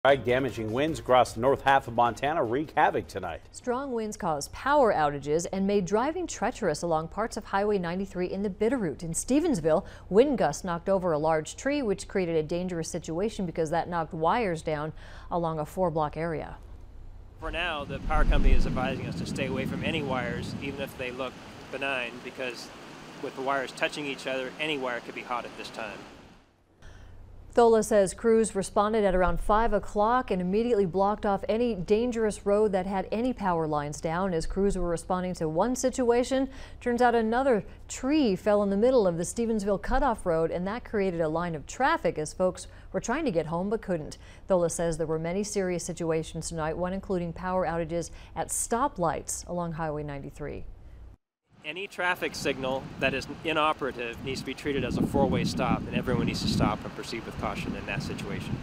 Damaging winds across the north half of Montana wreak havoc tonight. Strong winds caused power outages and made driving treacherous along parts of Highway 93 in the Bitterroot. In Stevensville, wind gusts knocked over a large tree, which created a dangerous situation because that knocked wires down along a 4-block area. For now, the power company is advising us to stay away from any wires, even if they look benign, because with the wires touching each other, any wire could be hot at this time. Thola says crews responded at around 5 o'clock and immediately blocked off any dangerous road that had any power lines down. As crews were responding to one situation, turns out another tree fell in the middle of the Stevensville cutoff road, and that created a line of traffic as folks were trying to get home but couldn't. Thola says there were many serious situations tonight, one including power outages at stoplights along Highway 93. Any traffic signal that is inoperative needs to be treated as a 4-way stop, and everyone needs to stop and proceed with caution in that situation.